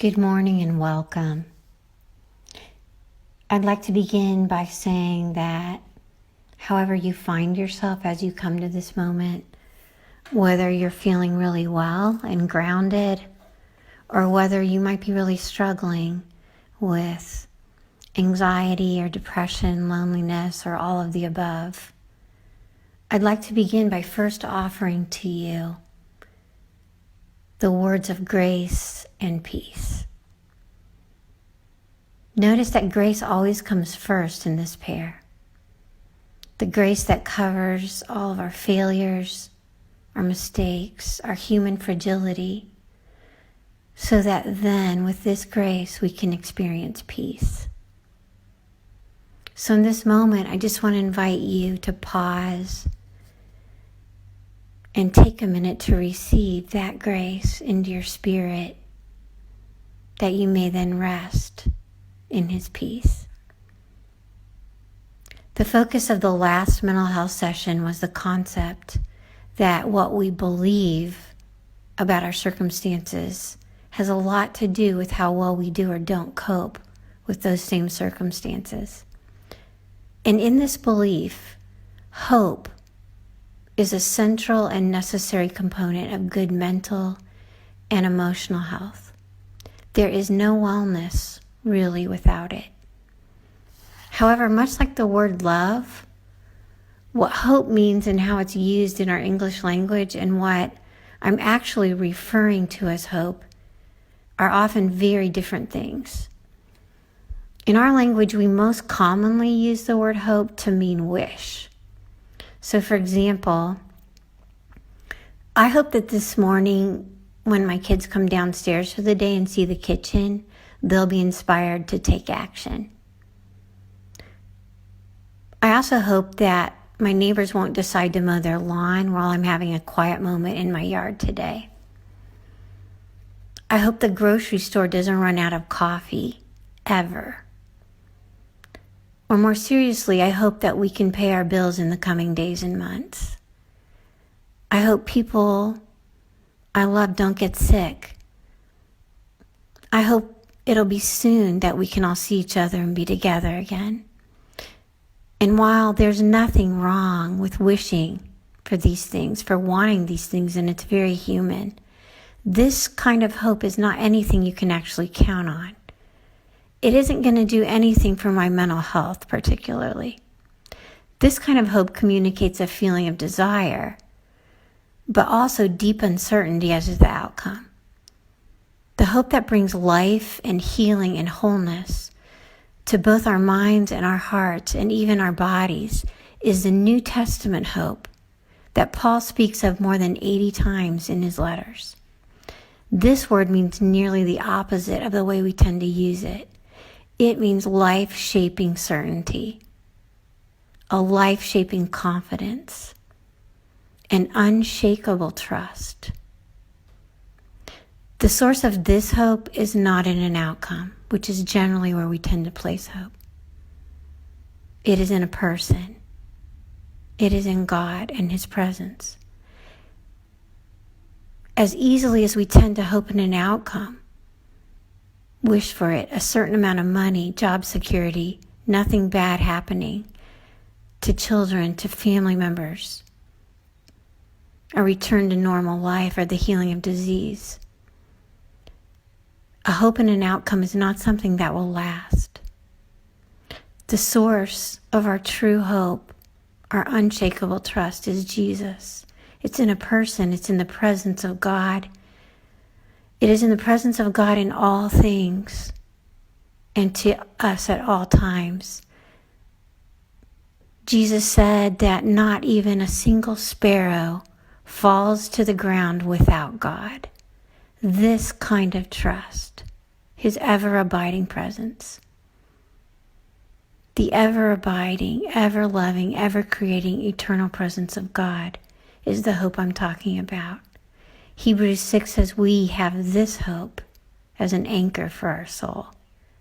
Good morning and welcome. I'd like to begin by saying that however you find yourself as you come to this moment, whether you're feeling really well and grounded, or whether you might be really struggling with anxiety or depression, loneliness, or all of the above, I'd like to begin by first offering to you the words of grace and peace. Notice that grace always comes first in this pair. The grace that covers all of our failures, our mistakes, our human fragility, so that then with this grace we can experience peace. So in this moment, I just want to invite you to pause and take a minute to receive that grace into your spirit, that you may then rest in His peace. The focus of the last mental health session was the concept that what we believe about our circumstances has a lot to do with how well we do or don't cope with those same circumstances. And in this belief, hope is a central and necessary component of good mental and emotional health. There is no wellness really without it. However, much like the word love, what hope means and how it's used in our English language and what I'm actually referring to as hope are often very different things. In our language, we most commonly use the word hope to mean wish. So for example, I hope that this morning when my kids come downstairs for the day and see the kitchen, they'll be inspired to take action. I also hope that my neighbors won't decide to mow their lawn while I'm having a quiet moment in my yard today. I hope the grocery store doesn't run out of coffee, ever. Or more seriously, I hope that we can pay our bills in the coming days and months. I hope people I love don't get sick. I hope it'll be soon that we can all see each other and be together again. And while there's nothing wrong with wishing for these things, for wanting these things, and it's very human, this kind of hope is not anything you can actually count on. It isn't going to do anything for my mental health particularly. This kind of hope communicates a feeling of desire, but also deep uncertainty as to the outcome. The hope that brings life and healing and wholeness to both our minds and our hearts and even our bodies is the New Testament hope that Paul speaks of more than 80 times in his letters. This word means nearly the opposite of the way we tend to use it. It means life-shaping certainty, a life-shaping confidence, an unshakable trust. The source of this hope is not in an outcome, which is generally where we tend to place hope. It is in a person. It is in God and His presence. As easily as we tend to hope in an outcome, wish for it, a certain amount of money, job security, nothing bad happening to children, to family members, a return to normal life, or the healing of disease. A hope in an outcome is not something that will last. The source of our true hope, our unshakable trust, is Jesus. It's in a person. It's in the presence of God. It is in the presence of God in all things and to us at all times. Jesus said that not even a single sparrow falls to the ground without God. This kind of trust, His ever-abiding presence, the ever-abiding, ever-loving, ever-creating, eternal presence of God is the hope I'm talking about. Hebrews 6 says we have this hope as an anchor for our soul,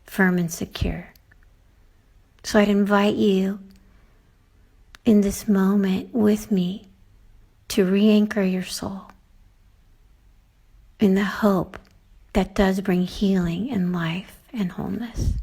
firm and secure. So I'd invite you in this moment with me to re-anchor your soul in the hope that does bring healing and life and wholeness.